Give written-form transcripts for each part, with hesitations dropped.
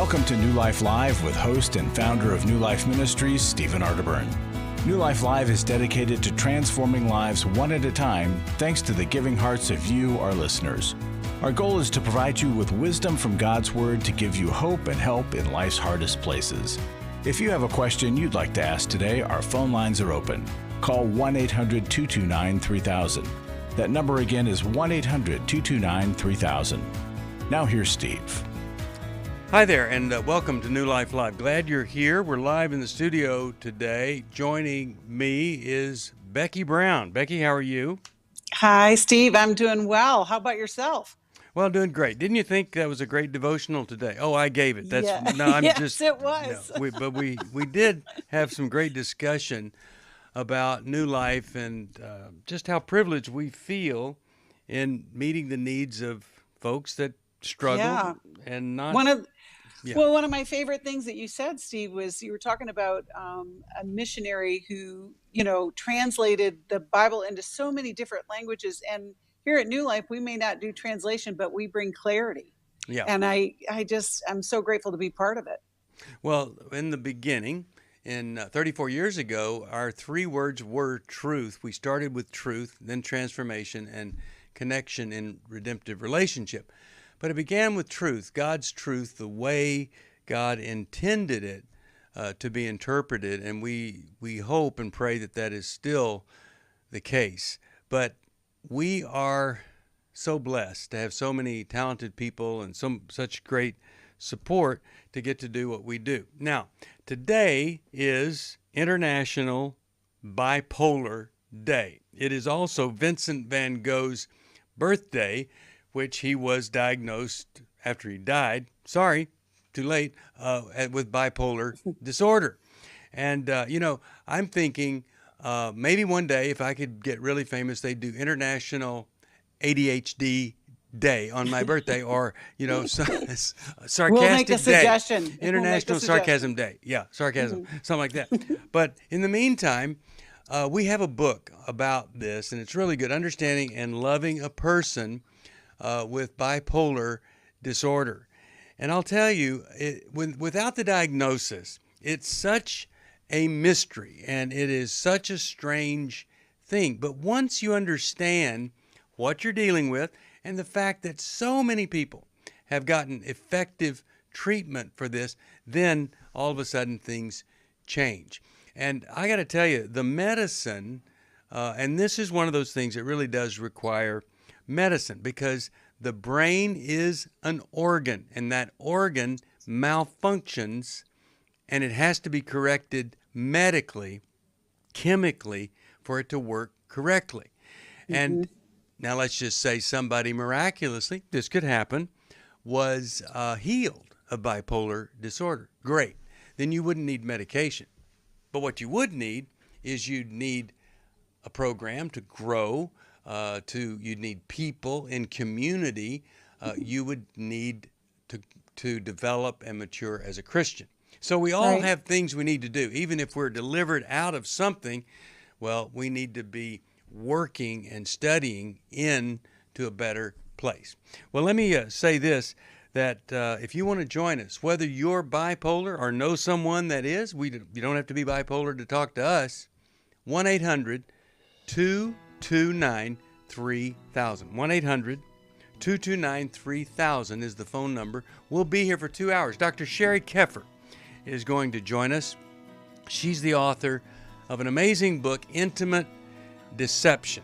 Welcome to New Life Live with host and founder of New Life Ministries, Stephen Arterburn. New Life Live is dedicated to transforming lives one at a time, thanks to the giving hearts of you, our listeners. Our goal is to provide you with wisdom from God's Word to give you hope and help in life's hardest places. If you have a question you'd like to ask today, our phone lines are open. Call 1-800-229-3000. That number again is 1-800-229-3000. Now here's Steve. Hi there, and welcome to New Life Live. Glad you're here. We're live in the studio today. Joining me is Becky Brown. Becky, how are you? Hi, Steve. I'm doing well. How about yourself? Well, doing great. Didn't you think that was a great devotional today? Oh, I gave it. That's yeah. no, I'm yes, just. it was. No, we did have some great discussion about new life and just how privileged we feel in meeting the needs of folks that struggle and not. Well, one of my favorite things that you said, Steve, was you were talking about a missionary who, translated the Bible into so many different languages. And here at New Life, we may not do translation, but we bring clarity. Yeah. And I'm so grateful to be part of it. Well, in the beginning, 34 years ago, our three words were truth. We started with truth, then transformation, and connection in redemptive relationship. But it began with truth, God's truth, the way God intended it to be interpreted, and we hope and pray that that is still the case. But we are so blessed to have so many talented people and such great support to get to do what we do. Now, today is International Bipolar Day. It is also Vincent van Gogh's birthday, which he was diagnosed after he died, too late, with bipolar disorder. And, I'm thinking maybe one day if I could get really famous, they'd do International ADHD Day on my birthday, or, sarcastic we'll make a day. suggestion. International Sarcasm Day. Yeah, sarcasm, something like that. But in the meantime, we have a book about this, and it's really good, Understanding and Loving a Person with Bipolar Disorder. And I'll tell you, without the diagnosis, it's such a mystery, and it is such a strange thing. But once you understand what you're dealing with, and the fact that so many people have gotten effective treatment for this, then all of a sudden things change. And I got to tell you, the medicine, and this is one of those things that really does require medicine, because the brain is an organ, and that organ malfunctions, and it has to be corrected medically, chemically, for it to work correctly. Mm-hmm. And now let's just say somebody miraculously, this could happen, was healed of bipolar disorder. Great. Then you wouldn't need medication. But what you would need is you'd need a program to grow, you'd need people in community. You would need to develop and mature as a Christian. So we all have things we need to do. Even if we're delivered out of something, well, we need to be working and studying into a better place. Well, let me say this, that if you want to join us, whether you're bipolar or know someone that is, you don't have to be bipolar to talk to us, 1-800-229-3000. 1-800-229-3000 is the phone number. We'll be here for 2 hours. Dr. Sheri Keffer is going to join us. She's the author of an amazing book, Intimate Deception.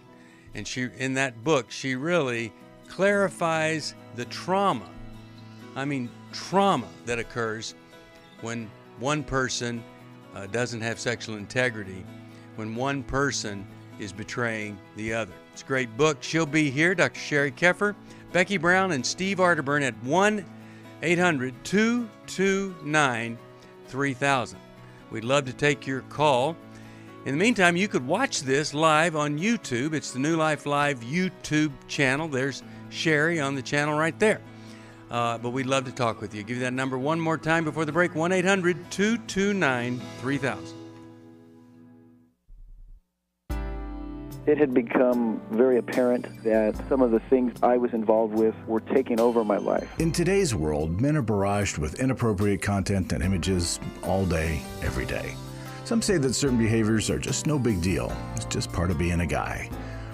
And in that book, she really clarifies the trauma that occurs when one person doesn't have sexual integrity, when one person is betraying the other. It's a great book. She'll be here, Dr. Sheri Keffer, Becky Brown, and Steve Arterburn at 1-800-229-3000. We'd love to take your call. In the meantime, you could watch this live on YouTube. It's the New Life Live YouTube channel. There's Sheri on the channel right there. But we'd love to talk with you. Give you that number one more time before the break, 1-800-229-3000. It had become very apparent that some of the things I was involved with were taking over my life. In today's world, men are barraged with inappropriate content and images all day, every day. Some say that certain behaviors are just no big deal. It's just part of being a guy.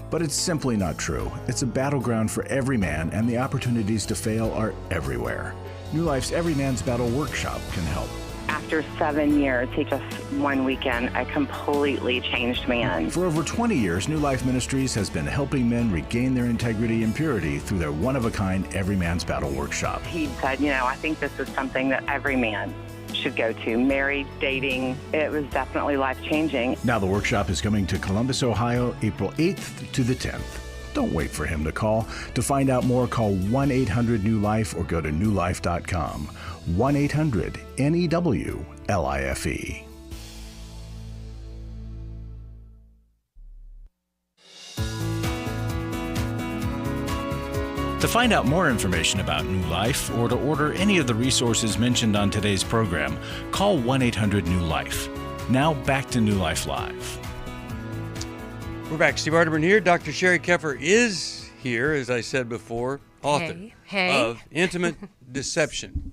But it's simply not true. It's a battleground for every man, and the opportunities to fail are everywhere. New Life's Every Man's Battle Workshop can help. After 7 years, just one weekend, I completely changed man. For over 20 years, New Life Ministries has been helping men regain their integrity and purity through their one-of-a-kind Every Man's Battle Workshop. He said, I think this is something that every man should go to. Married, dating, it was definitely life-changing. Now the workshop is coming to Columbus, Ohio, April 8th to the 10th. Don't wait for him to call. To find out more, call 1-800-NEW-LIFE or go to newlife.com. 1-800-NEW-LIFE. To find out more information about New Life or to order any of the resources mentioned on today's program, call 1-800-NEW-LIFE. Now back to New Life Live. We're back. Steve Arterburn here. Dr. Sheri Keffer is here, as I said before, author of Intimate Deception.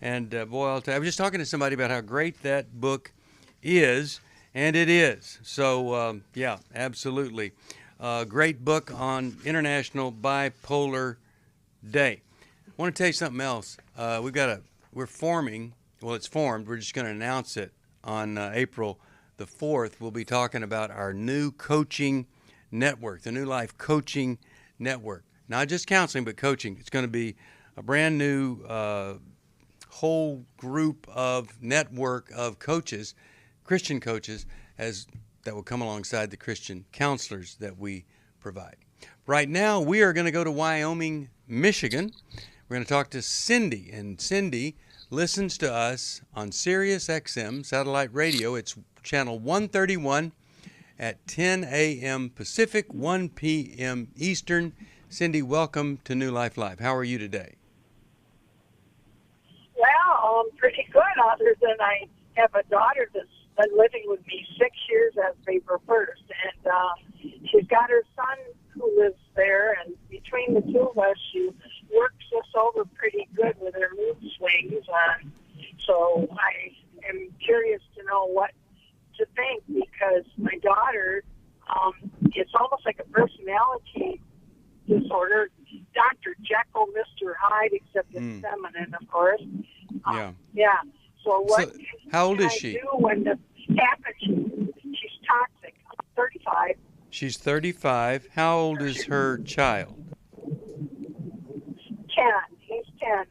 And boy, I'll tell you, I was just talking to somebody about how great that book is, and it is. So, yeah, absolutely. Great book on International Bipolar Day. I want to tell you something else. We're forming, well, it's formed. We're just going to announce it on April the 4th. We'll be talking about our new coaching network, the New Life Coaching Network. Not just counseling, but coaching. It's going to be a brand new whole group of network of coaches, Christian coaches, that will come alongside the Christian counselors that we provide. Right now, we are going to go to Wyoming, Michigan. We're going to talk to Cindy, and Cindy listens to us on Sirius XM satellite radio. It's channel 131 at 10 a.m. Pacific, 1 p.m. Eastern. Cindy, welcome to New Life Live. How are you today? Well, I'm pretty good, other than I have a daughter that's been living with me 6 years as April 1st, and she's got her son who lives there, and between the two of us, she works us over pretty good with her mood swings, so I am curious to know what to think, because my daughter, it's almost like a personality disorder, Dr. Jekyll, Mr. Hyde, except it's feminine, of course. Yeah. So how old is she? Do when this happens? She's toxic. I'm 35. She's 35. How old is her child? 10. He's 10.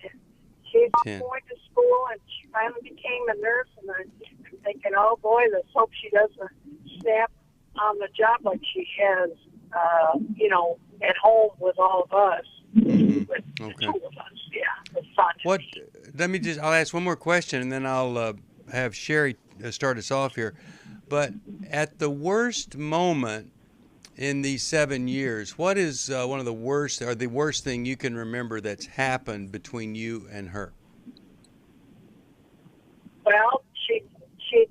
She's 10. going to school, and she finally became a nurse, and I'm thinking, oh boy, let's hope she doesn't snap on the job like she has, at home with all of us. With the two of us, the fun. I'll ask one more question, and then I'll have Sheri start us off here. But at the worst moment in these 7 years, what is one of the worst, or the worst thing you can remember that's happened between you and her? Well, she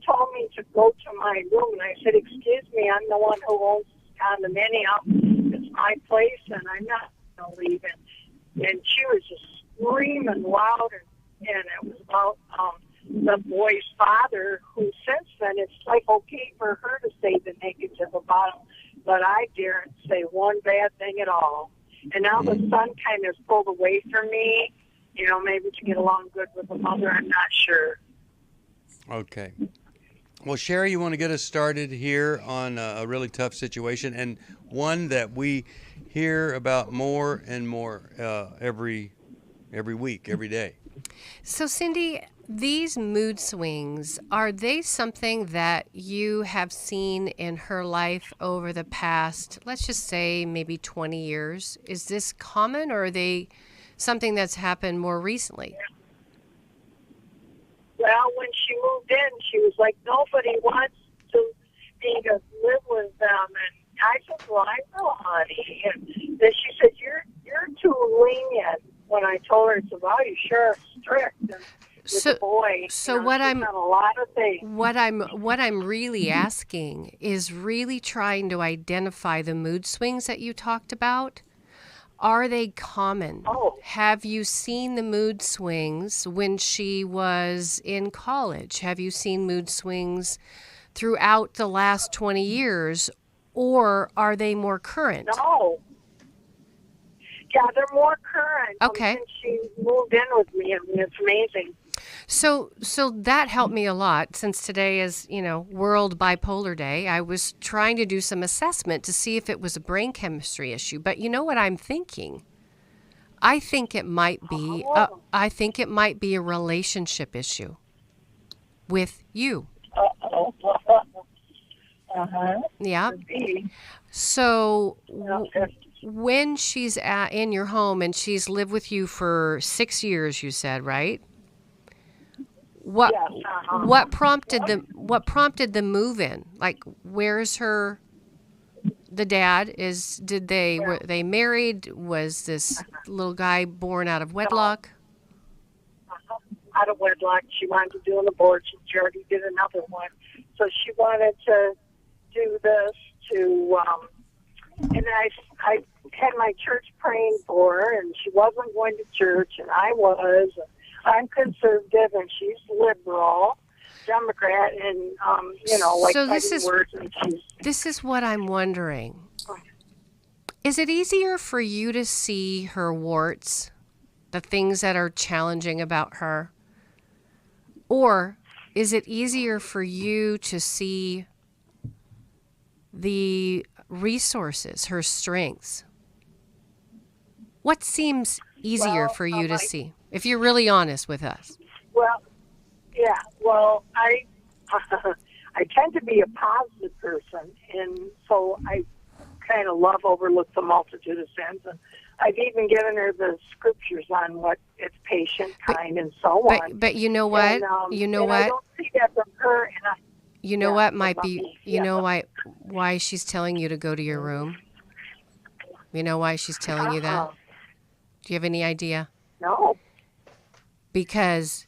told me to go to my room, and I said, excuse me, I'm the one who owns this condominium. It's my place, and I'm not going to leave it. And she was just screaming loud, and it was about the boy's father, who since then it's like okay for her to say the negative about him, but I daren't say one bad thing at all. And now the son kind of pulled away from me, maybe to get along good with the mother. I'm not sure. Okay. Well, Sheri, you want to get us started here on a really tough situation, and one that we hear about more and more every week, every day. So, Cindy, these mood swings, are they something that you have seen in her life over the past, let's just say, maybe 20 years? Is this common, or are they something that's happened more recently? Well, when she moved in, she was like, nobody wants me to live with them. And I said, well, I know, honey. And then she said, you're too lenient. When I told her, it's about you sure strict. And with the boy. So you know, what she's I'm done a lot of things. what I'm really asking is really trying to identify the mood swings that you talked about. Are they common? Oh. Have you seen the mood swings when she was in college? Have you seen mood swings throughout the last 20 years, or are they more current? No. Yeah, they're more current. Okay. Since she moved in with me, I mean, it's amazing. So that helped me a lot since today is, World Bipolar Day. I was trying to do some assessment to see if it was a brain chemistry issue. But you know what I'm thinking? I think it might be a relationship issue with you. Uh-oh. Uh-huh. Yeah. Could be. So when she's in your home and she's lived with you for 6 years, you said, right? What Yes, uh-huh. what prompted the move in? Like, where's the dad? Were they married? Was this little guy born out of wedlock? Out of wedlock. She wanted to do an abortion. She already did another one. So she wanted to do this and I had my church praying for her, and she wasn't going to church, and I was. I'm conservative, and she's liberal, Democrat, and So fighting words. And this is what I'm wondering. Is it easier for you to see her warts, the things that are challenging about her, or is it easier for you to see the resources, her strengths? What seems easier for you to see, if you're really honest with us? Well, yeah. Well, I tend to be a positive person, and so I kind of overlook the multitude of sins. And I've even given her the scriptures on what it's patient, kind, and so on. But you know what? And, I don't see that from her. And what might be? Why she's telling you to go to your room? You know why she's telling you that? Do you have any idea? No. Because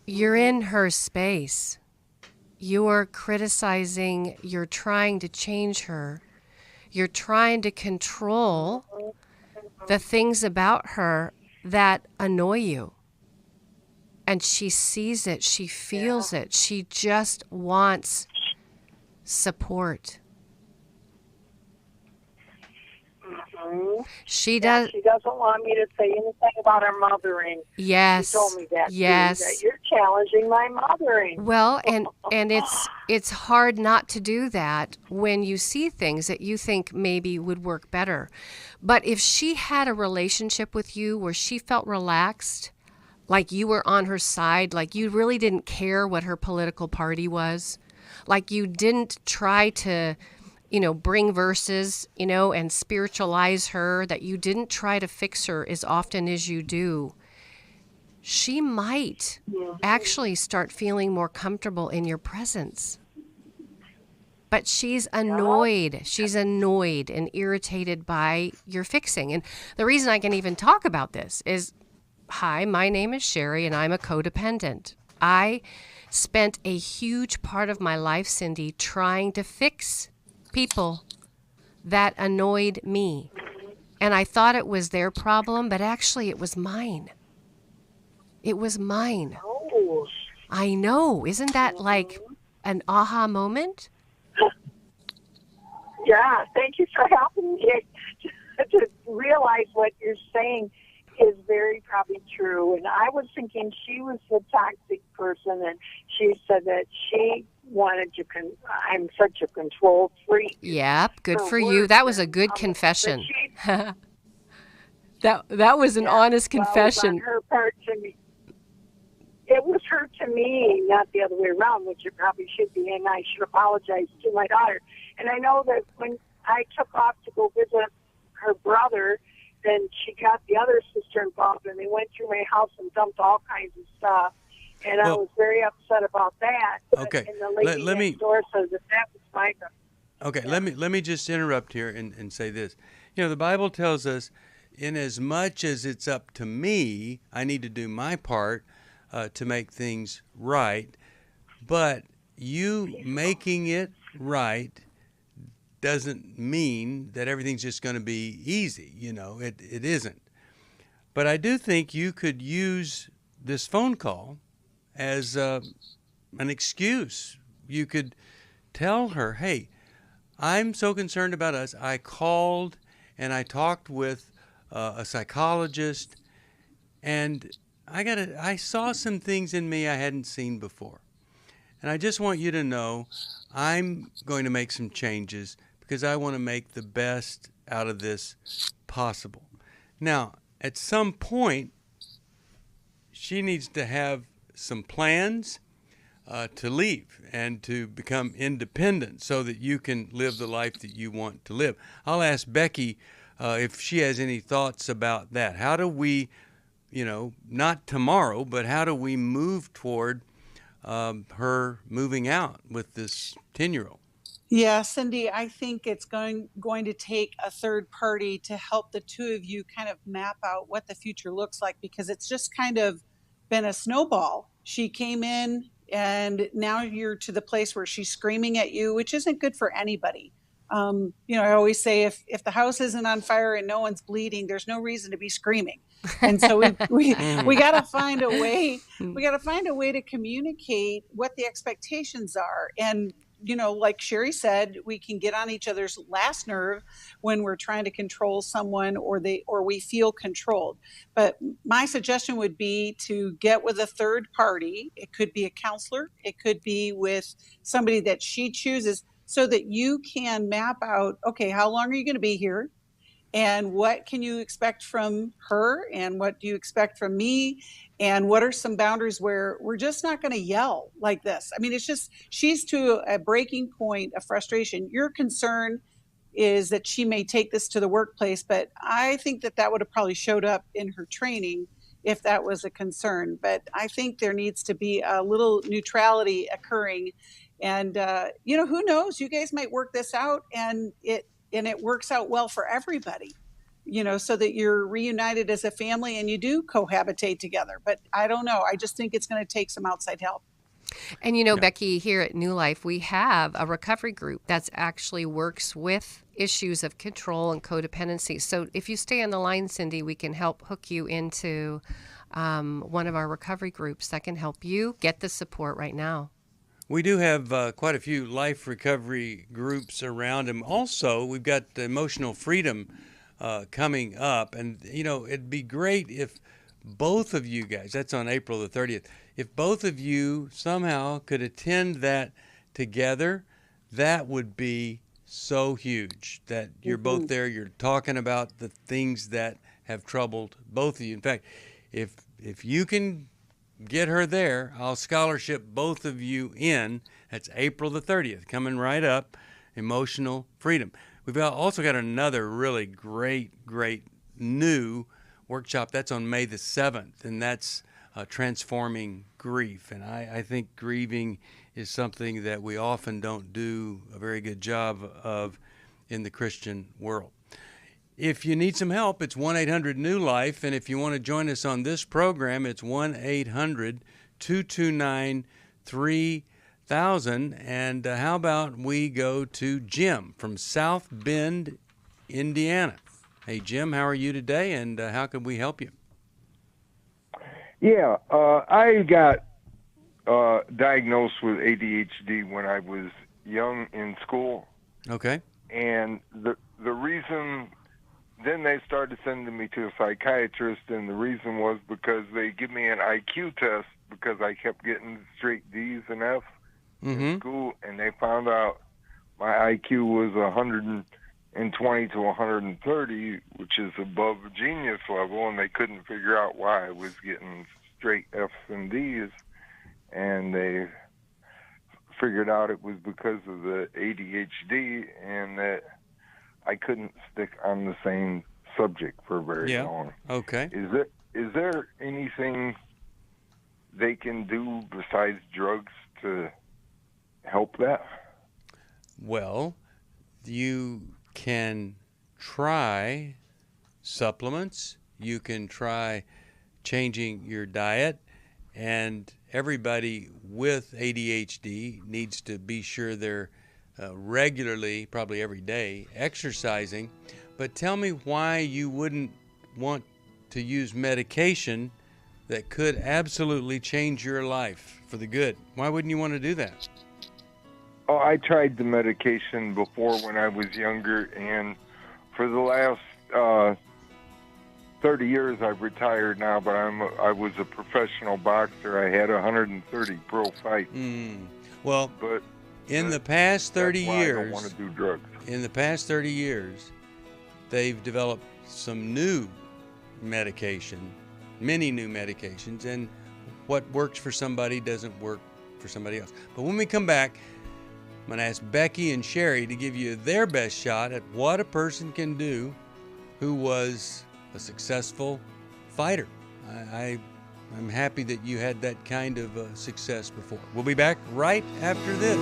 you're in her space. You're criticizing. You're trying to change her. You're trying to control the things about her that annoy you. And she sees it. She feels it. She just wants support. Mm-hmm. She does. She doesn't want me to say anything about her mothering. Yes. She told me that. Yes. Too, that you're challenging my mothering. Well, and it's hard not to do that when you see things that you think maybe would work better. But if she had a relationship with you where she felt relaxed, like you were on her side, like you really didn't care what her political party was, like you didn't try to, bring verses, and spiritualize her, that you didn't try to fix her as often as you do, she might actually start feeling more comfortable in your presence. But she's annoyed. She's annoyed and irritated by your fixing. And the reason I can even talk about this is, hi, my name is Sheri, and I'm a codependent. I spent a huge part of my life, Cindy, trying to fix people that annoyed me. And I thought it was their problem, but actually it was mine. It was mine. Oh. I know. Isn't that like an aha moment? Yeah, thank you for helping me to realize what you're saying is very probably true. And I was thinking she was the toxic person, and she said that she wanted to. I'm such a control freak. Yep, good for you. That was a good confession. That was an honest confession. Well, it was on her part to me. It was her to me, not the other way around, which it probably should be, and I should apologize to my daughter. And I know that when I took off to go visit her brother, then she got the other sister involved, and they went through my house and dumped all kinds of stuff. And I was very upset about that. Okay. And the lady next door says that was my fault. Okay, let me just interrupt here and say this. The Bible tells us in as much as it's up to me, I need to do my part to make things right. But you making it right doesn't mean that everything's just going to be easy. It isn't. But I do think you could use this phone call as an excuse. You could tell her, hey, I'm so concerned about us. I called and I talked with a psychologist, and I saw some things in me I hadn't seen before. And I just want you to know I'm going to make some changes because I want to make the best out of this possible. Now, at some point, she needs to have some plans to leave and to become independent so that you can live the life that you want to live. I'll ask Becky if she has any thoughts about that. How do we, not tomorrow, but how do we move toward her moving out with this 10-year-old? Yeah, Cindy, I think it's going to take a third party to help the two of you kind of map out what the future looks like, because it's just kind of been a snowball. She came in and now you're to the place where she's screaming at you, which isn't good for anybody. I always say if the house isn't on fire and no one's bleeding, there's no reason to be screaming. And so we got to find a way. We got to find a way to communicate what the expectations are. And like Sheri said, we can get on each other's last nerve when we're trying to control someone or we feel controlled. But my suggestion would be to get with a third party. It could be a counselor. It could be with somebody that she chooses, so that you can map out, okay, how long are you going to be here? And what can you expect from her? And what do you expect from me? And what are some boundaries where we're just not going to yell like this? I mean, it's just, she's to a breaking point of frustration. Your concern is that she may take this to the workplace, but I think that would have probably showed up in her training if that was a concern. But I think there needs to be a little neutrality occurring. And, who knows? You guys might work this out and it works out well for everybody, so that you're reunited as a family and you do cohabitate together. But I don't know. I just think it's going to take some outside help. And Becky, here at New Life, we have a recovery group that actually works with issues of control and codependency. So if you stay on the line, Cindy, we can help hook you into one of our recovery groups that can help you get the support right now. We do have quite a few life recovery groups around, and also we've got emotional freedom coming up. And, it'd be great if both of you guys, that's on April the 30th, if both of you somehow could attend that together, that would be so huge that you're both there, you're talking about the things that have troubled both of you. In fact, if you can get her there, I'll scholarship both of you in. That's April the 30th, coming right up, emotional freedom. We've also got another really great new workshop. That's on May the 7th, and that's transforming grief. And I think grieving is something that we often don't do a very good job of in the Christian world. If you need some help, it's 1-800-NEW-LIFE, and if you want to join us on this program, it's 1-800-229-3000. And how about we go to Jim from South Bend, Indiana. Hey, Jim, how are you today, and how can we help you? Yeah, I got diagnosed with ADHD when I was young in school. Okay. And the reason... Then they started sending me to a psychiatrist, and the reason was because they give me an IQ test because I kept getting straight D's and F's in school, and they found out my IQ was 120 to 130, which is above genius level, and they couldn't figure out why I was getting straight F's and D's, and they figured out it was because of the ADHD and that I couldn't stick on the same subject for very long. Okay. Is there anything they can do besides drugs to help that? Well, you can try supplements. You can try changing your diet. And everybody with ADHD needs to be sure they're regularly, probably every day, exercising. But tell me why you wouldn't want to use medication that could absolutely change your life for the good. Why wouldn't you want to do that? Oh, I tried the medication before when I was younger, and for the last 30 years, I've retired now, but I was a professional boxer. I had 130 pro fights. Well, but in the past 30 that's why years, I don't want to do drugs. In the past 30 years, they've developed some new medication, many new medications, and what works for somebody doesn't work for somebody else. But when we come back, I'm going to ask Becky and Sheri to give you their best shot at what a person can do who was a successful fighter. I'm happy that you had that kind of success before. We'll be back right after this.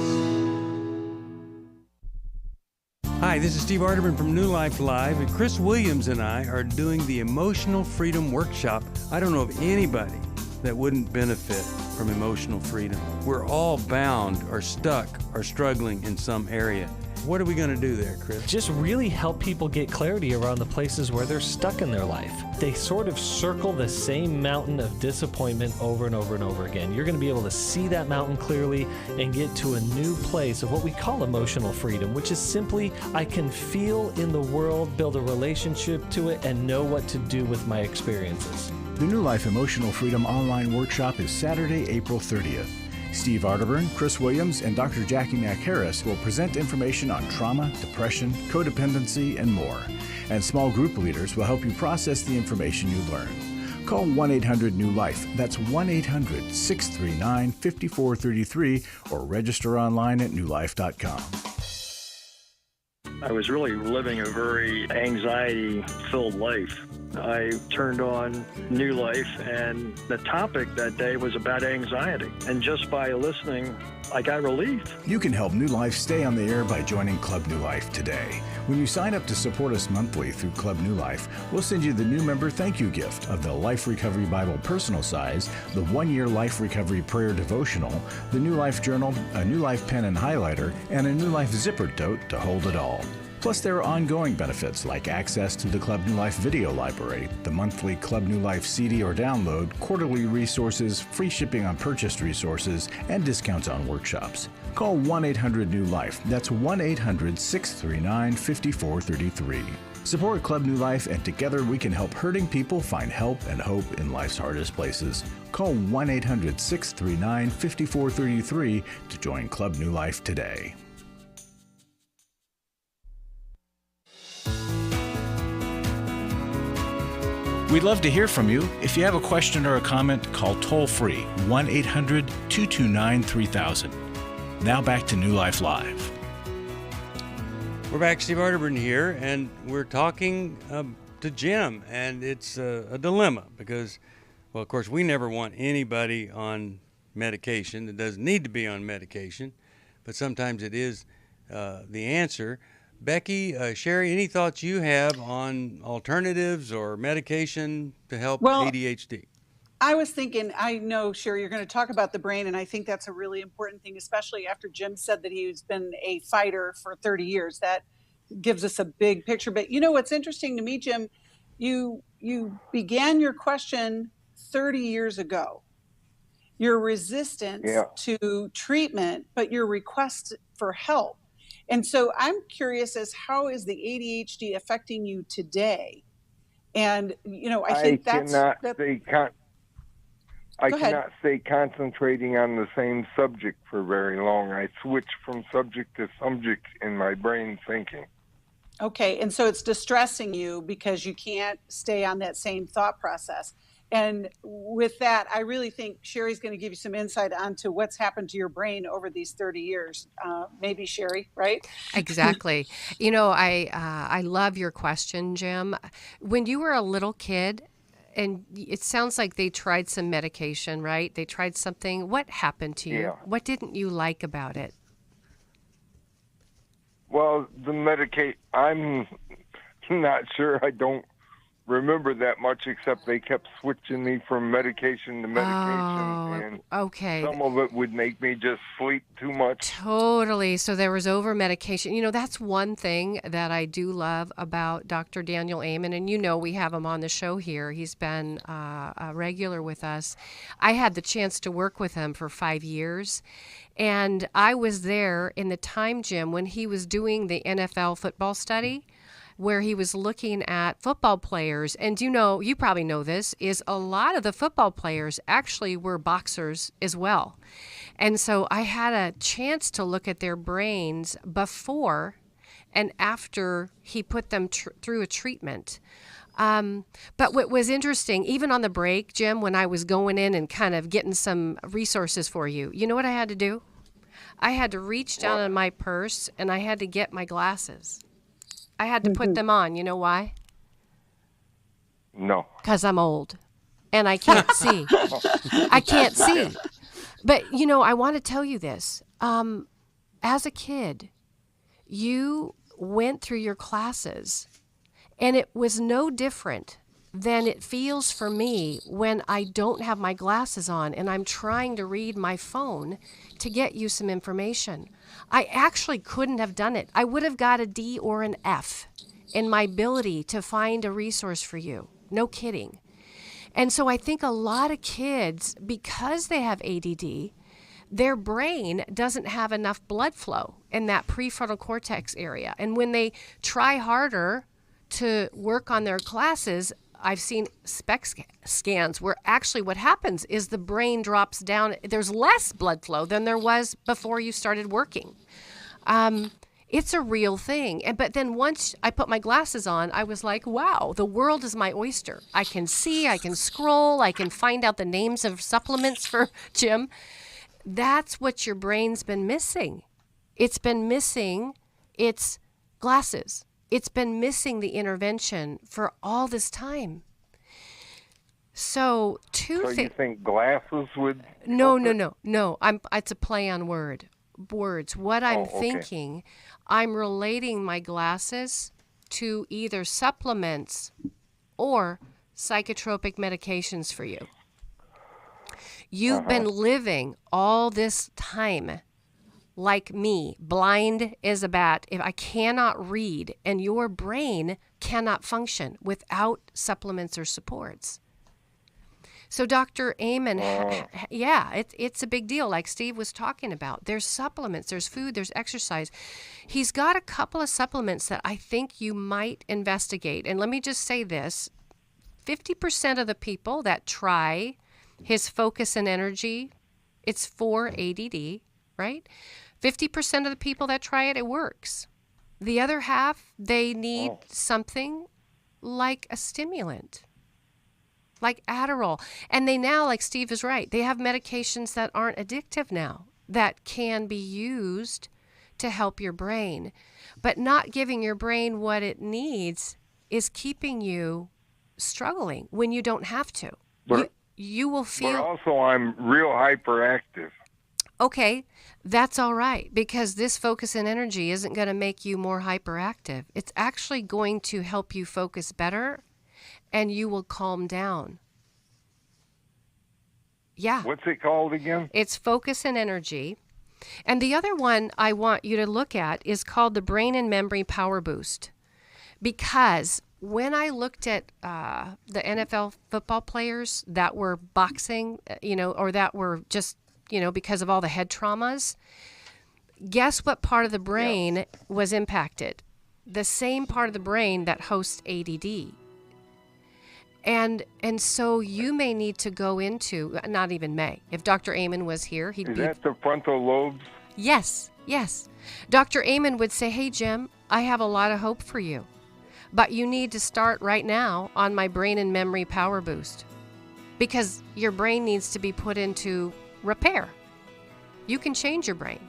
Hi, this is Steve Arterburn from New Life Live, and Chris Williams and I are doing the Emotional Freedom Workshop. I don't know of anybody that wouldn't benefit from emotional freedom. We're all bound or stuck or struggling in some area. What are we going to do there, Chris? Just really help people get clarity around the places where they're stuck in their life. They sort of circle the same mountain of disappointment over and over and over again. You're going to be able to see that mountain clearly and get to a new place of what we call emotional freedom, which is simply I can feel in the world, build a relationship to it, and know what to do with my experiences. The New Life Emotional Freedom Online Workshop is Saturday, April 30th. Steve Arterburn, Chris Williams, and Dr. Jackie McHarris will present information on trauma, depression, codependency, and more. And small group leaders will help you process the information you learn. Call 1-800-NEW-LIFE. That's 1-800-639-5433 or register online at newlife.com. I was really living a very anxiety-filled life. I turned on New Life, and the topic that day was about anxiety. And just by listening, I got relief. You can help New Life stay on the air by joining Club New Life today. When you sign up to support us monthly through Club New Life, we'll send you the new member thank you gift of the Life Recovery Bible personal size, the 1-year Life Recovery Prayer Devotional, the New Life Journal, a New Life pen and highlighter, and a New Life zipper tote to hold it all. Plus, there are ongoing benefits like access to the Club New Life video library, the monthly Club New Life CD or download, quarterly resources, free shipping on purchased resources, and discounts on workshops. Call 1-800-NEW-LIFE. That's 1-800-639-5433. Support Club New Life, and together we can help hurting people find help and hope in life's hardest places. Call 1-800-639-5433 to join Club New Life today. We'd love to hear from you. If you have a question or a comment, call toll-free 1-800-229-3000. Now back to New Life Live. We're back, Steve Arterburn here, and we're talking to Jim, and it's a dilemma because, well, of course, we never want anybody on medication that doesn't need to be on medication, but sometimes it is the answer. Becky, Sheri, any thoughts you have on alternatives or medication to help ADHD? I was thinking, I know, Sheri, you're going to talk about the brain, and I think that's a really important thing, especially after Jim said that he's been a fighter for 30 years. That gives us a big picture. But you know what's interesting to me, Jim, you began your question 30 years ago. Your resistance to treatment, but your request for help. And so I'm curious as how is the ADHD affecting you today? And, you know, I think I cannot stay concentrating on the same subject for very long. I switch from subject to subject in my brain thinking. Okay, and so it's distressing you because you can't stay on that same thought process. And with that, I really think Sheri's going to give you some insight onto what's happened to your brain over these 30 years. Maybe Sheri, right? Exactly. You know, I love your question, Jim. When you were a little kid, and it sounds like they tried some medication, right? They tried something. What happened to you? What didn't you like about it? Well, the I'm not sure. I don't remember that much, except they kept switching me from medication to medication, and okay. some of it would make me just sleep too much. Totally. So there was over medication. You know, that's one thing that I do love about Dr. Daniel Amen, and you know we have him on the show here. He's been a regular with us. I had the chance to work with him for 5 years, and I was there in the time, Jim, when he was doing the NFL football study, where he was looking at football players. And you probably know this, is a lot of the football players actually were boxers as well. And so I had a chance to look at their brains before and after he put them through a treatment. But what was interesting, even on the break, Jim, when I was going in and kind of getting some resources for you, you know what I had to do? I had to reach down in my purse and I had to get my glasses. I had to put them on. You know why? No. Because I'm old and I can't see. I can't see. But, I want to tell you this. As a kid, you went through your classes, and it was no different than it feels for me when I don't have my glasses on and I'm trying to read my phone to get you some information. I actually couldn't have done it. I would have got a D or an F in my ability to find a resource for you. No kidding. And so I think a lot of kids, because they have ADD, their brain doesn't have enough blood flow in that prefrontal cortex area. And when they try harder to work on their classes, I've seen SPECT scans where actually what happens is the brain drops down. There's less blood flow than there was before you started working. It's a real thing. But then once I put my glasses on, I was like, wow, the world is my oyster. I can see, I can scroll, I can find out the names of supplements for Jim. That's what your brain's been missing. It's been missing its glasses. It's been missing the intervention for all this time. So you think glasses would? No. It's a play on words. What I'm thinking, I'm relating my glasses to either supplements or psychotropic medications for you. You've been living all this time like me, blind as a bat. If I cannot read, and your brain cannot function without supplements or supports. So Dr. Amen, it's a big deal, like Steve was talking about. There's supplements, there's food, there's exercise. He's got a couple of supplements that I think you might investigate. And let me just say this, 50% of the people that try his Focus and Energy, it's for ADD, right? 50% of the people that try it, it works. The other half, they need something like a stimulant, like Adderall. And they now, like Steve is right, they have medications that aren't addictive now that can be used to help your brain. But not giving your brain what it needs is keeping you struggling when you don't have to. You will feel... But also I'm real hyperactive. Okay, that's all right, because this Focus and Energy isn't going to make you more hyperactive. It's actually going to help you focus better, and you will calm down. Yeah. What's it called again? It's Focus and Energy. And the other one I want you to look at is called the Brain and Memory Power Boost. Because when I looked at the NFL football players that were boxing, or that were just, because of all the head traumas, guess what part of the brain was impacted? The same part of the brain that hosts ADD. And so you may need to go into, not even may, if Dr. Amen was here, he'd be... Is that the frontal lobes? Yes. Dr. Amen would say, hey, Jim, I have a lot of hope for you, but you need to start right now on my Brain and Memory Power Boost, because your brain needs to be put into repair. You can change your brain.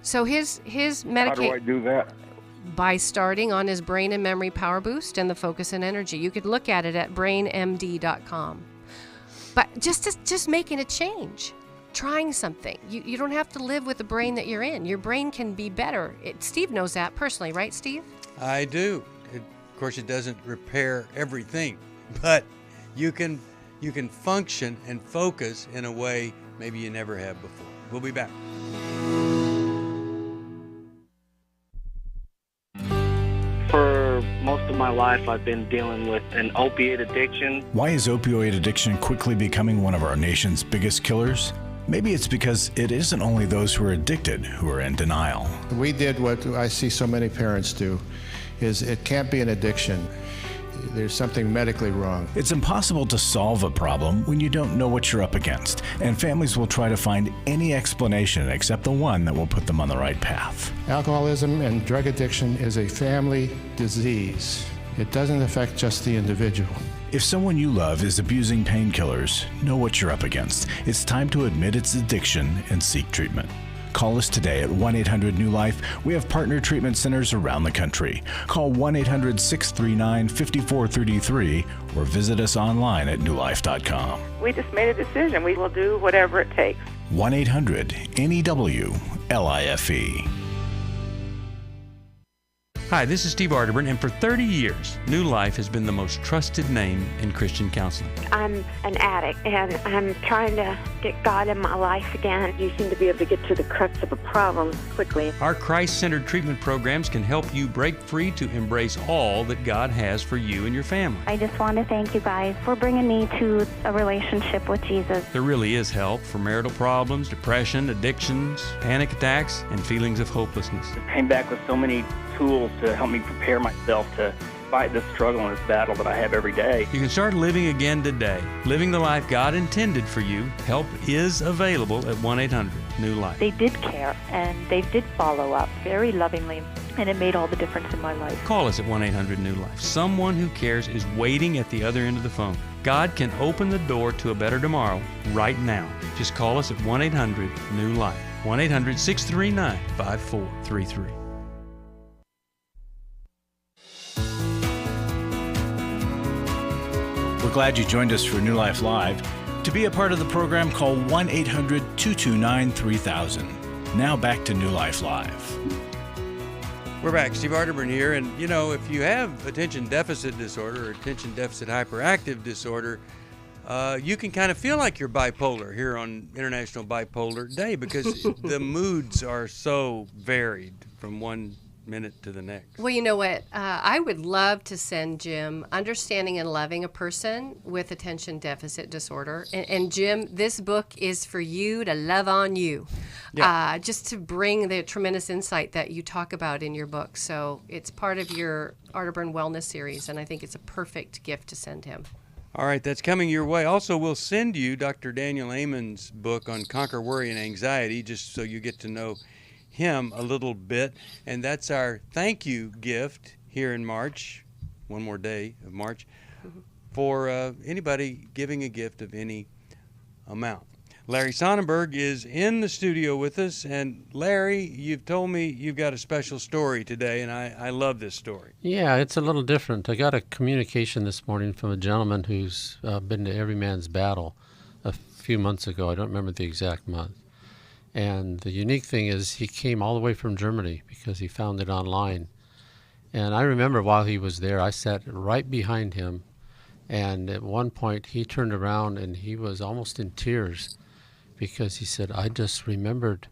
So his medication... How do I do that? By starting on his Brain and Memory Power Boost and the Focus and Energy. You could look at it at brainmd.com. But just making a change, trying something. You don't have to live with the brain that you're in. Your brain can be better. Steve knows that personally, right, Steve? I do. Of course, it doesn't repair everything, but you can function and focus in a way maybe you never have before. We'll be back. For most of my life, I've been dealing with an opiate addiction. Why is opioid addiction quickly becoming one of our nation's biggest killers? Maybe it's because it isn't only those who are addicted who are in denial. We did what I see so many parents do, is it can't be an addiction. There's something medically wrong. It's impossible to solve a problem when you don't know what you're up against, and families will try to find any explanation except the one that will put them on the right path. Alcoholism and drug addiction is a family disease. It doesn't affect just the individual. If someone you love is abusing painkillers, know what you're up against. It's time to admit its addiction and seek treatment. Call us today at 1-800-NEW-LIFE. We have partner treatment centers around the country. Call 1-800-639-5433 or visit us online at newlife.com. We just made a decision. We will do whatever it takes. 1-800-NEW-LIFE. Hi, this is Steve Arterburn, and for 30 years, New Life has been the most trusted name in Christian counseling. I'm an addict, and I'm trying to get God in my life again. You seem to be able to get to the crux of a problem quickly. Our Christ-centered treatment programs can help you break free to embrace all that God has for you and your family. I just want to thank you guys for bringing me to a relationship with Jesus. There really is help for marital problems, depression, addictions, panic attacks, and feelings of hopelessness. I came back with so many tools to help me prepare myself to fight this struggle and this battle that I have every day. You can start living again today, living the life God intended for you. Help is available at 1-800-NEW-LIFE. They did care, and they did follow up very lovingly, and it made all the difference in my life. Call us at 1-800-NEW-LIFE. Someone who cares is waiting at the other end of the phone. God can open the door to a better tomorrow right now. Just call us at 1-800-NEW-LIFE. 1-800-639-5433. We're glad you joined us for New Life Live. To be a part of the program, call 1-800-229-3000. Now back to New Life Live. We're back. Steve Arterburn here. And, you know, if you have attention deficit disorder or attention deficit hyperactive disorder, you can kind of feel like you're bipolar here on International Bipolar Day because the moods are so varied from one minute to the next. Well, you know what? I would love to send Jim Understanding and Loving a Person with Attention Deficit Disorder. And Jim, this book is for you to love on you, just to bring the tremendous insight that you talk about in your book. So it's part of your Arterburn Wellness series, and I think it's a perfect gift to send him. All right, that's coming your way. Also, we'll send you Dr. Daniel Amen's book on Conquer Worry and Anxiety, just so you get to know him a little bit. And that's our thank you gift here in March, one more day of March, for anybody giving a gift of any amount. Larry Sonnenberg is in the studio with us. And Larry, you've told me you've got a special story today, and I love this story. Yeah, it's a little different. I got a communication this morning from a gentleman who's been to Every Man's Battle a few months ago. I don't remember the exact month. And the unique thing is he came all the way from Germany because he found it online. And I remember while he was there, I sat right behind him. And at one point he turned around and he was almost in tears because he said, I just remembered,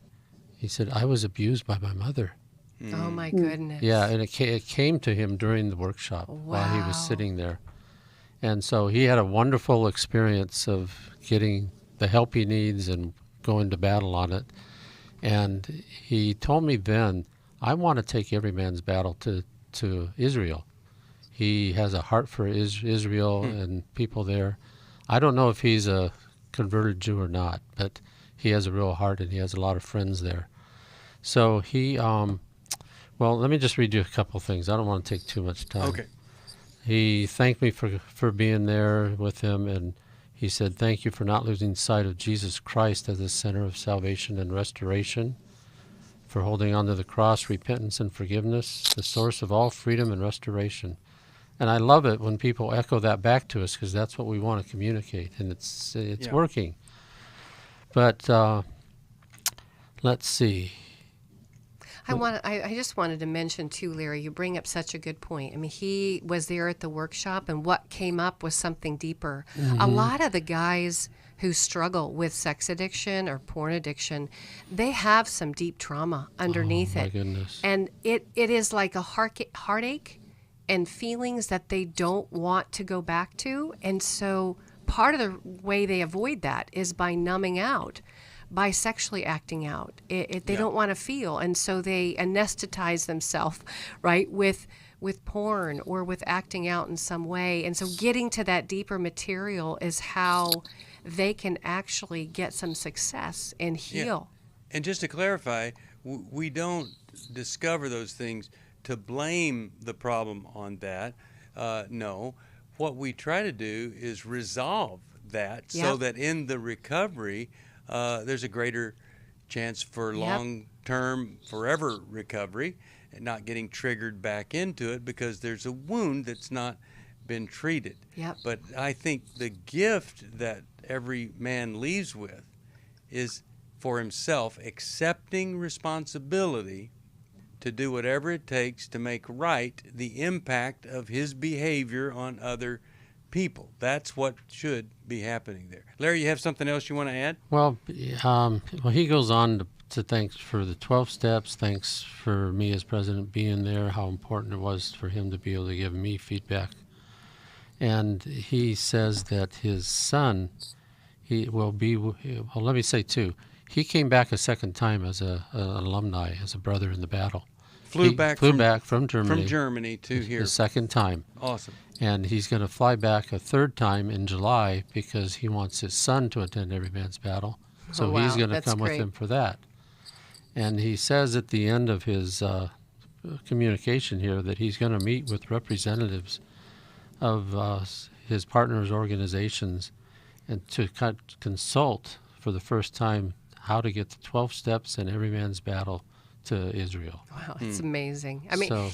he said, I was abused by my mother. Oh, my goodness. Yeah, and it came to him during the workshop while he was sitting there. And so he had a wonderful experience of getting the help he needs and going to battle on it. And he told me then, I want to take Every Man's Battle to Israel. He has a heart for Israel and people there. I don't know if he's a converted Jew or not, but he has a real heart and he has a lot of friends there. So he, well, let me just read you a couple things. I don't want to take too much time. Okay. He thanked me for being there with him, and he said, thank you for not losing sight of Jesus Christ as the center of salvation and restoration, for holding on to the cross, repentance and forgiveness, the source of all freedom and restoration. And I love it when people echo that back to us because that's what we want to communicate, and it's working. But let's see. I just wanted to mention too, Larry, you bring up such a good point. I mean, he was there at the workshop, and what came up was something deeper. A lot of the guys who struggle with sex addiction or porn addiction, they have some deep trauma underneath it. Goodness. And it is like a heartache and feelings that they don't want to go back to. And so part of the way they avoid that is by numbing out, by sexually acting out. They don't want to feel, and so they anesthetize themselves, right, with porn or with acting out in some way. And so getting to that deeper material is how they can actually get some success and heal. Yeah. And just to clarify, we don't discover those things to blame the problem on that. No. What we try to do is resolve that so that in the recovery, there's a greater chance for long-term, forever recovery and not getting triggered back into it because there's a wound that's not been treated. But I think the gift that every man leaves with is for himself accepting responsibility to do whatever it takes to make right the impact of his behavior on other people. That's what should be happening there. Larry, you have something else you want to add? Well, he goes on to thanks for the 12 steps, thanks for me as president being there, how important it was for him to be able to give me feedback. And he says that his son, let me say two. He came back a second time as an alumni, as a brother in the battle. Flew back from Germany. From Germany to here. The second time. Awesome. And he's going to fly back a third time in July because he wants his son to attend Every Man's Battle. So he's going to come with him for that. And he says at the end of his communication here that he's going to meet with representatives of his partners' organizations and to consult for the first time how to get the 12 steps and Every Man's Battle to Israel. Wow, it's amazing. I mean, So,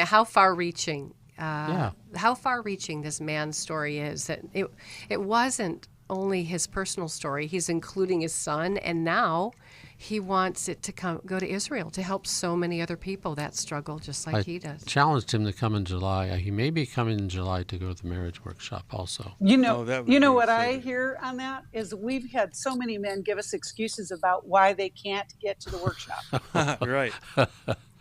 how far-reaching? How far-reaching this man's story is. That it wasn't only his personal story. He's including his son, and now he wants it to go to Israel to help so many other people that struggle just like he does. Challenged him to come in July. He may be coming in July to go to the marriage workshop also. You know what I hear on that is we've had so many men give us excuses about why they can't get to the workshop. Right.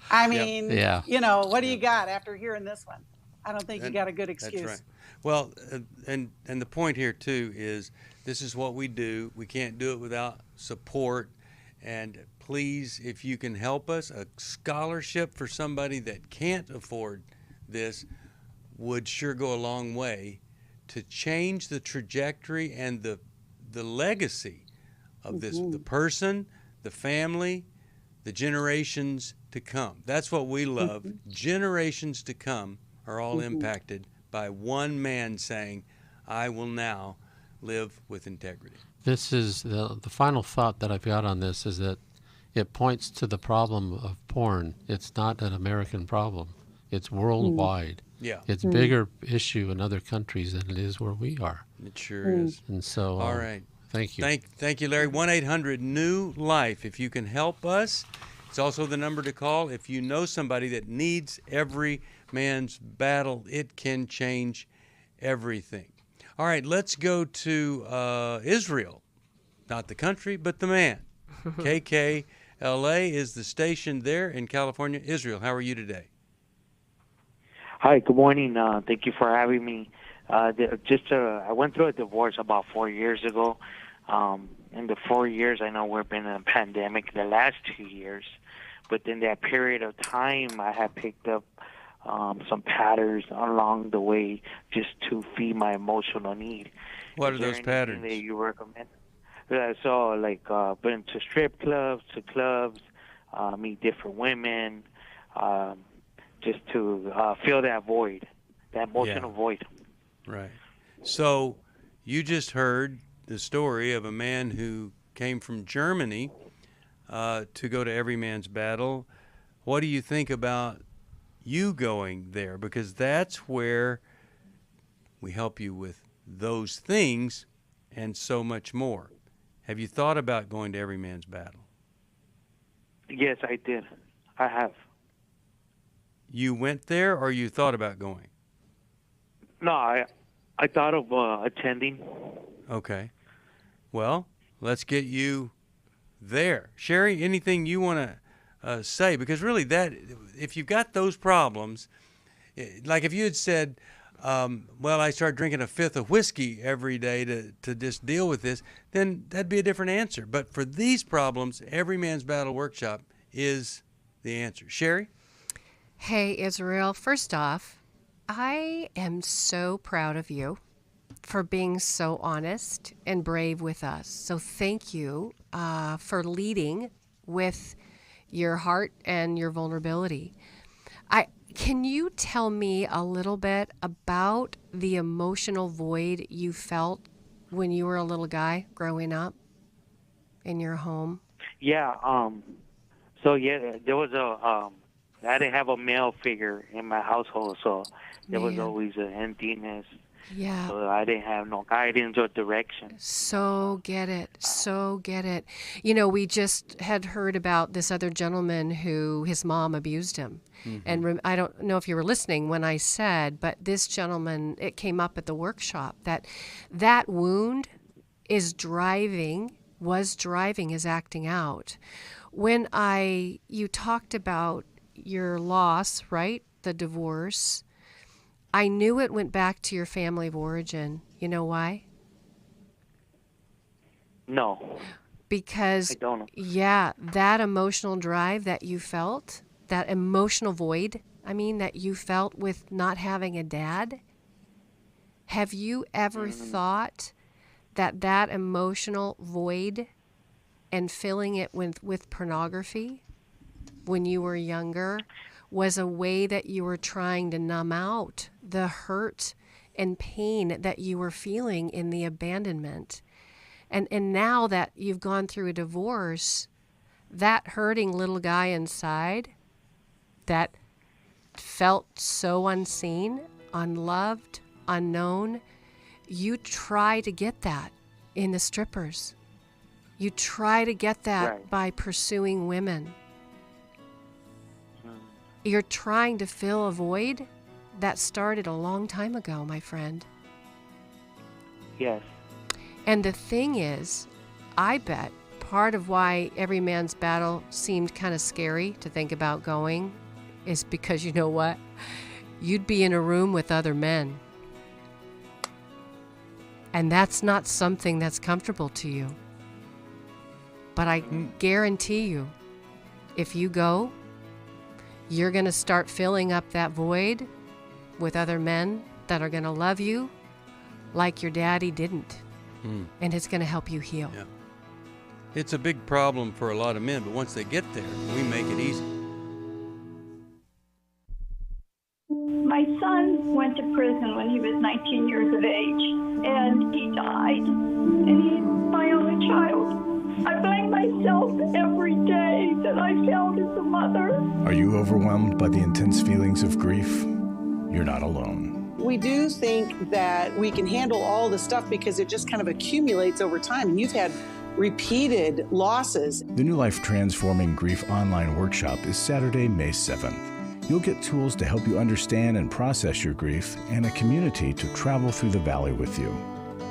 I mean, what do you got after hearing this one? I don't think you got a good excuse. That's right. Well, and the point here too is this is what we do. We can't do it without support. And please, if you can help us, a scholarship for somebody that can't afford this would sure go a long way to change the trajectory and the legacy of this, the person, the family, the generations to come. That's what we love. Generations to come are all impacted by one man saying, I will now live with integrity. This is the final thought that I've got on this is that it points to the problem of porn. It's not an American problem. It's worldwide. Yeah. It's a bigger issue in other countries than it is where we are. It sure is. And so, all right. Thank you. Thank you, Larry. 1-800-NEW-LIFE. If you can help us, it's also the number to call. If you know somebody that needs Every Man's Battle, it can change everything. All right, let's go to Israel. Not the country, but the man. KKLA is the station there in California. Israel, how are you today? Hi, good morning. Thank you for having me. I went through a divorce about 4 years ago. In the 4 years, I know we've been in a pandemic the last 2 years. But in that period of time, I have picked up some patterns along the way just to feed my emotional need. What are those patterns? That you recommend? So, been to strip clubs, meet different women, just to fill that void, that emotional void. Right. So, you just heard the story of a man who came from Germany to go to Every Man's Battle. What do you think about you going there? Because that's where we help you with those things and so much more. Have you thought about going to Every Man's Battle? Yes, I did. I have. You went there, or you thought about going? No, I thought of attending. Okay. Well, let's get you there. Sheri, anything you want to say? Because really, that if you've got those problems, like if you had said, well, I start drinking a fifth of whiskey every day to just deal with this, then that'd be a different answer. But for these problems, Every Man's Battle Workshop is the answer. Sheri? Hey, Israel. First off, I am so proud of you for being so honest and brave with us. So thank you for leading with your heart and your vulnerability. Can you tell me a little bit about the emotional void you felt when you were a little guy growing up in your home? Yeah. So yeah, there was I didn't have a male figure in my household, so there was always an emptiness. Yeah. So I didn't have no guidance or direction. So get it. You know, we just had heard about this other gentleman who his mom abused him. Mm-hmm. And I don't know if you were listening when I said, but this gentleman, it came up at the workshop that wound was driving his acting out. When you talked about your loss, right? The divorce. I knew it went back to your family of origin. You know why? No. Because, I don't know. Yeah, that emotional drive that you felt, that emotional void, that you felt with not having a dad, have you ever thought that emotional void and filling it with pornography when you were younger was a way that you were trying to numb out the hurt and pain that you were feeling in the abandonment? And now that you've gone through a divorce, that hurting little guy inside that felt so unseen, unloved, unknown, you try to get that in the strippers. You try to get that by pursuing women. You're trying to fill a void that started a long time ago, my friend. Yes. And the thing is, I bet part of why Every Man's Battle seemed kind of scary to think about going is because, you know what? You'd be in a room with other men. And that's not something that's comfortable to you. But I guarantee you, if you go, you're going to start filling up that void with other men that are going to love you like your daddy didn't. And it's going to help you heal. Yeah. It's a big problem for a lot of men, but once they get there, we make it easy. My son went to prison when he was 19 years of age, and he died. And he's my only child. I blame myself every day that I failed as a mother. Are you overwhelmed by the intense feelings of grief? You're not alone. We do think that we can handle all the stuff because it just kind of accumulates over time. And you've had repeated losses. The New Life Transforming Grief online workshop is Saturday, May 7th. You'll get tools to help you understand and process your grief and a community to travel through the valley with you.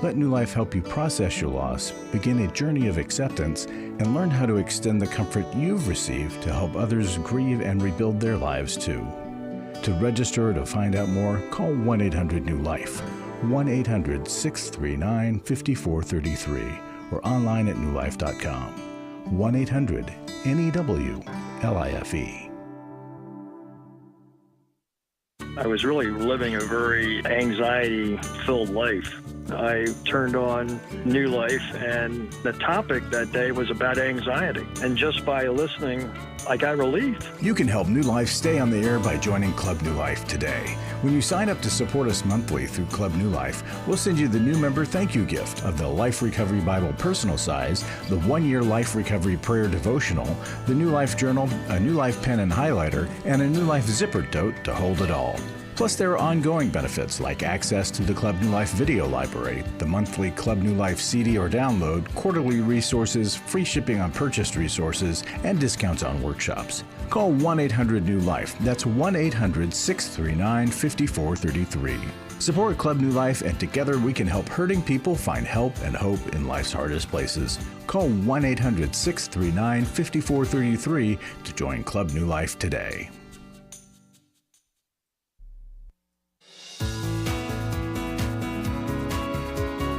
Let New Life help you process your loss, begin a journey of acceptance, and learn how to extend the comfort you've received to help others grieve and rebuild their lives too. To register or to find out more, call 1-800-NEW-LIFE, 1-800-639-5433, or online at newlife.com. 1-800-NEW-LIFE. I was really living a very anxiety-filled life. I turned on New Life, and the topic that day was about anxiety. And just by listening, I got relief. You can help New Life stay on the air by joining Club New Life today. When you sign up to support us monthly through Club New Life, we'll send you the new member thank you gift of the Life Recovery Bible personal size, the 1-year Life Recovery Prayer Devotional, the New Life Journal, a New Life pen and highlighter, and a New Life zipper tote to hold it all. Plus, there are ongoing benefits like access to the Club New Life video library, the monthly Club New Life CD or download, quarterly resources, free shipping on purchased resources, and discounts on workshops. Call 1-800-NEW-LIFE. That's 1-800-639-5433. Support Club New Life, and together we can help hurting people find help and hope in life's hardest places. Call 1-800-639-5433 to join Club New Life today.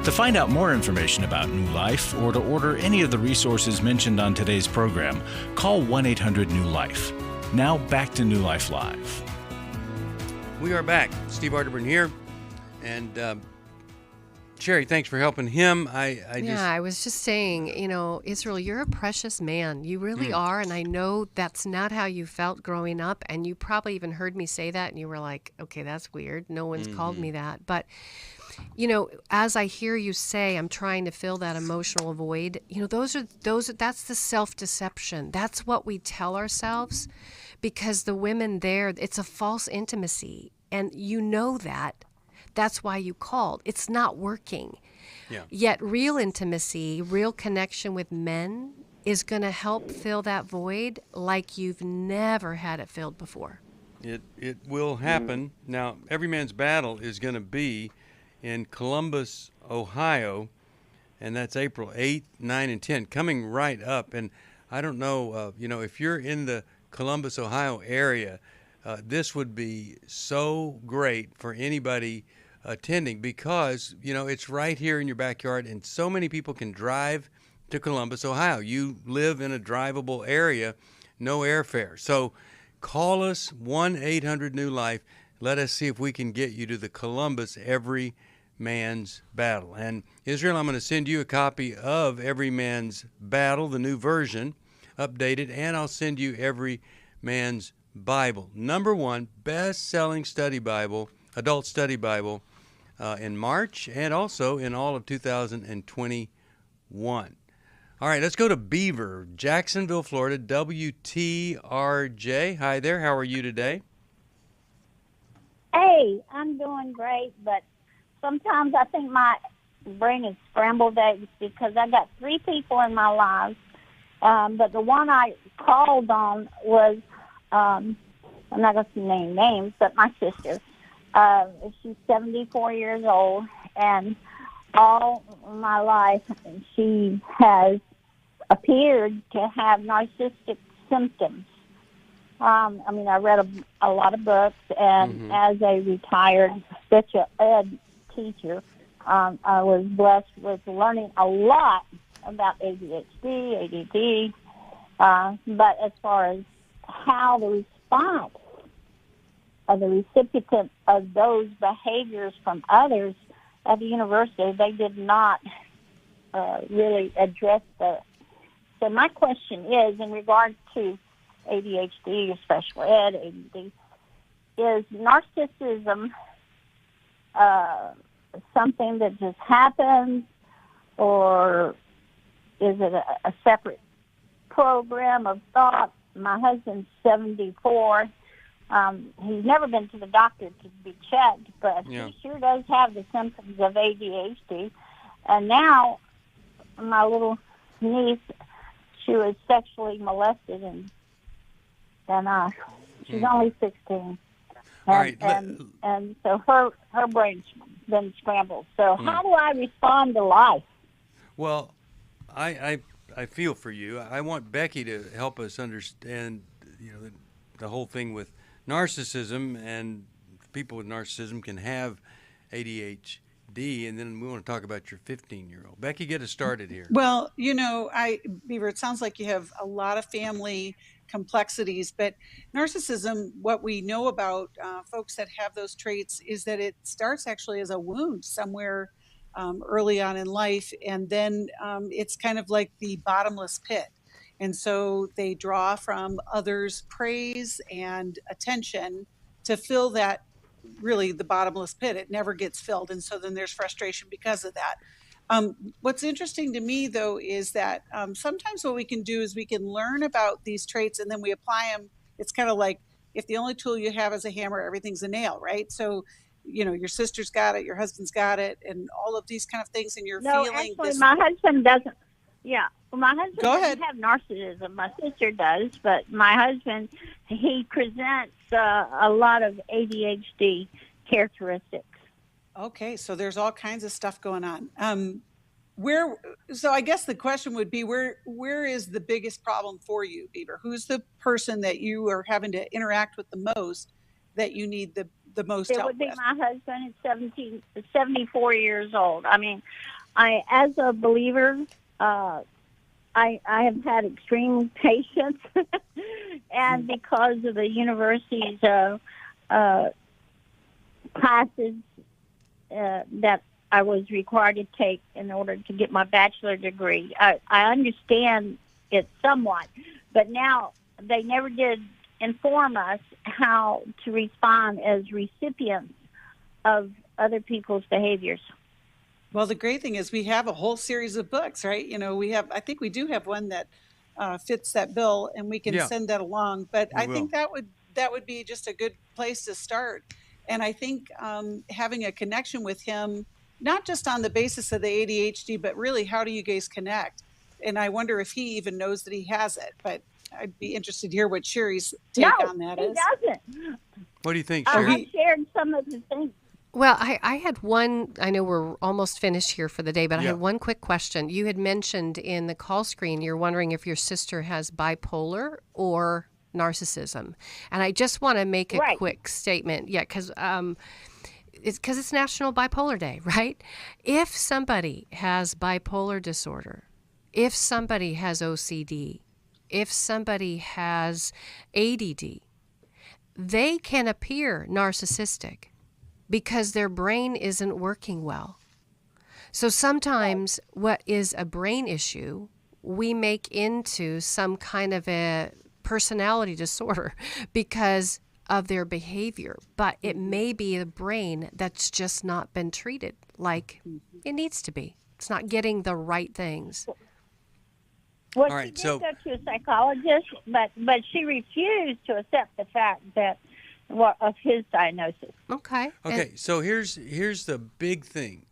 To find out more information about New Life or to order any of the resources mentioned on today's program, call 1-800-NEW-LIFE. Now back to New Life Live. We are back. Steve Arterburn here. And Sheri, thanks for helping him. I was just saying, Israel, you're a precious man. You really are. And I know that's not how you felt growing up. And you probably even heard me say that and you were like, okay, that's weird. No one's called me that. But as I hear you say, I'm trying to fill that emotional void, that's the self-deception. That's what we tell ourselves, because the women there, it's a false intimacy. And you know that. That's why you called. It's not working. Yeah. Yet real intimacy, real connection with men is going to help fill that void like you've never had it filled before. It will happen. Now, Every Man's Battle is going to be in Columbus, Ohio, and that's April 8, 9, and 10, coming right up. And I don't know, if you're in the Columbus, Ohio area, this would be so great for anybody attending, because, it's right here in your backyard, and so many people can drive to Columbus, Ohio. You live in a drivable area, no airfare. So call us, 1-800-NEW-LIFE. Let us see if we can get you to the Columbus Every Man's Battle. And Israel, I'm going to send you a copy of Every Man's Battle, the new version, updated, and I'll send you Every Man's Bible, #1 best-selling study Bible, adult study Bible, in March and also in all of 2021. All right, let's go to Beaver, Jacksonville, Florida, WTRJ. Hi there, how are you today? Hey, I'm doing great, but sometimes I think my brain is scrambled eggs because I got 3 people in my life, but the one I called on was, I'm not going to name names, but my sister. She's 74 years old, and all my life she has appeared to have narcissistic symptoms. I read a lot of books, and as a retired special ed teacher, I was blessed with learning a lot about ADHD, ADD, but as far as how the response of the recipient of those behaviors from others at the university, they did not really address that. So my question is, in regard to ADHD, or special ed, ADD, is narcissism something that just happens, or is it a separate program of thought? My husband's 74. He's never been to the doctor to be checked, but he sure does have the symptoms of ADHD. And now my little niece, she was sexually molested, and she's only 16. And so her brain's been scrambled. So how do I respond to life? Well, I feel for you. I want Becky to help us understand, the whole thing with narcissism, and people with narcissism can have ADHD, and then we want to talk about your 15-year-old. Becky, get us started here. Well, Beaver, it sounds like you have a lot of family complexities, but narcissism, what we know about folks that have those traits is that it starts actually as a wound somewhere early on in life, and then it's kind of like the bottomless pit. And so they draw from others' praise and attention to fill that, really the bottomless pit. It never gets filled. And so then there's frustration because of that. What's interesting to me, though, is that sometimes what we can do is we can learn about these traits and then we apply them. It's kind of like if the only tool you have is a hammer, everything's a nail, right? So, your sister's got it, your husband's got it, and all of these kind of things, and you're feeling actually, this. my husband doesn't. Yeah, well, my husband Go doesn't have narcissism. My sister does, but my husband, he presents a lot of ADHD characteristics. Okay, so there's all kinds of stuff going on. So I guess the question would be, where is the biggest problem for you, Beaver? Who's the person that you are having to interact with the most, that you need the most It help would be with? my husband. It's 74 years old. I mean, as a believer, I have had extreme patience, and because of the university's classes that I was required to take in order to get my bachelor degree, I understand it somewhat, but now they never did inform us how to respond as recipients of other people's behaviors. Well, the great thing is we have a whole series of books, right? I think we do have one that fits that bill, and we can send that along. But I think that would be just a good place to start. And I think having a connection with him, not just on the basis of the ADHD, but really, how do you guys connect? And I wonder if he even knows that he has it. But I'd be interested to hear what Sheri's take on that is. He doesn't. What do you think, Sheri? I shared some of the things. Well, I had one, I know we're almost finished here for the day, but I had one quick question. You had mentioned in the call screen, you're wondering if your sister has bipolar or narcissism. And I just want to make a quick statement. Yeah, because it's National Bipolar Day, right? If somebody has bipolar disorder, if somebody has OCD, if somebody has ADD, they can appear narcissistic because their brain isn't working well. So sometimes what is a brain issue, we make into some kind of a personality disorder because of their behavior. But it may be a brain that's just not been treated like it needs to be. It's not getting the right things. Well, she did go to a psychologist, but she refused to accept the fact that of his diagnosis. Okay. Okay, so here's the big thing.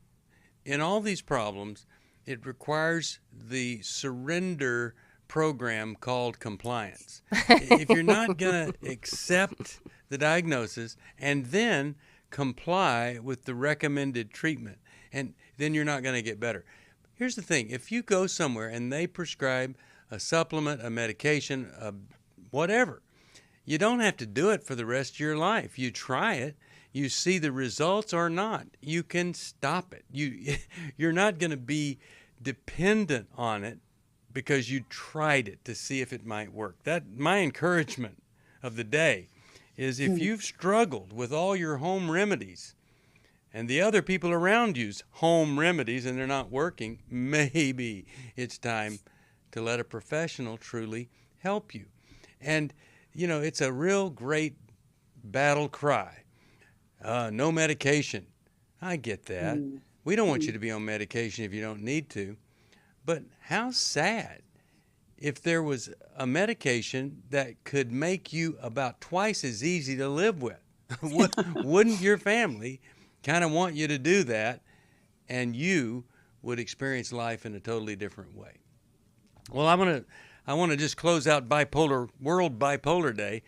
In all these problems, it requires the surrender program called compliance. If you're not going to accept the diagnosis and then comply with the recommended treatment, and then you're not going to get better. Here's the thing. If you go somewhere and they prescribe a supplement, a medication, whatever, you don't have to do it for the rest of your life. You try it. You see the results or not. You can stop it. You're not going to be dependent on it because you tried it to see if it might work. My encouragement of the day is if you've struggled with all your home remedies and the other people around you's home remedies and they're not working, maybe it's time to let a professional truly help you. And, it's a real great battle cry. No medication. I get that. We don't want you to be on medication if you don't need to. But how sad if there was a medication that could make you about twice as easy to live with. Wouldn't your family kind of want you to do that, and you would experience life in a totally different way? Well, I want to just close out World Bipolar Day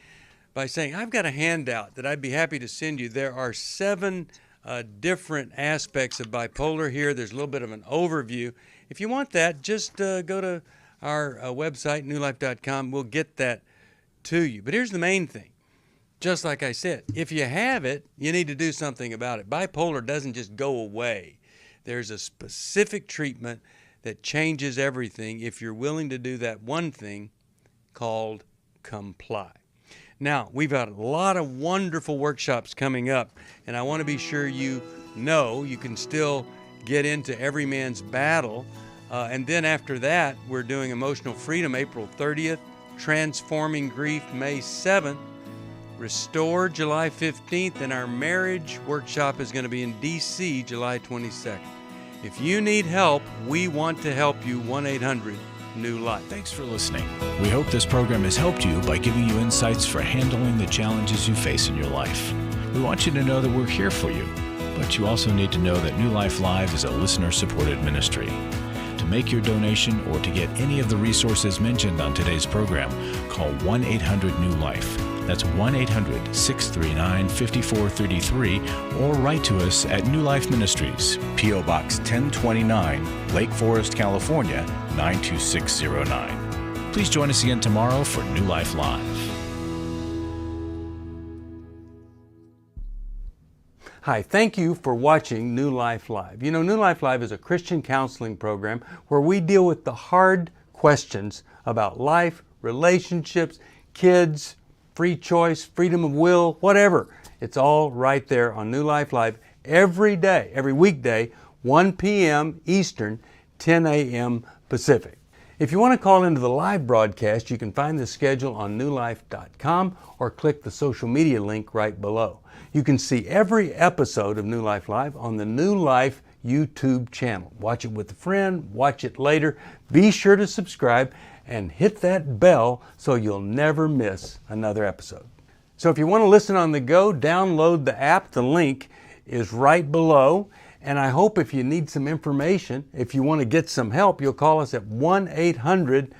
by saying I've got a handout that I'd be happy to send you. There are 7 different aspects of bipolar here. There's a little bit of an overview. If you want that, just go to our website, newlife.com. We'll get that to you. But here's the main thing. Just like I said, if you have it, you need to do something about it. Bipolar doesn't just go away. There's a specific treatment that changes everything if you're willing to do that one thing called comply. Now, we've got a lot of wonderful workshops coming up, and I want to be sure you know you can still get into Every Man's Battle. And then after that, we're doing Emotional Freedom April 30th, Transforming Grief May 7th, Restore July 15th, and our marriage workshop is going to be in D.C. July 22nd. If you need help, we want to help you. 1-800 new life. Thanks for listening. We hope this program has helped you by giving you insights for handling the challenges you face in your life. We want you to know that we're here for you, but you also need to know that New Life Live is a listener-supported ministry. To make your donation or to get any of the resources mentioned on today's program, call 1-800-NEW-LIFE. That's 1-800-639-5433, or write to us at New Life Ministries, P.O. Box 1029, Lake Forest, California, 92609. Please join us again tomorrow for New Life Live. Hi, thank you for watching New Life Live. You know, New Life Live is a Christian counseling program where we deal with the hard questions about life, relationships, kids, free choice, freedom of will, whatever. It's all right there on New Life Live every day, every weekday, 1 p.m. Eastern, 10 a.m. Pacific. If you want to call into the live broadcast, you can find the schedule on newlife.com or click the social media link right below. You can see every episode of New Life Live on the New Life YouTube channel. Watch it with a friend, watch it later. Be sure to subscribe and hit that bell so you'll never miss another episode. So if you want to listen on the go, download the app. The link is right below. And I hope if you need some information, if you want to get some help, you'll call us at 1-800-NEW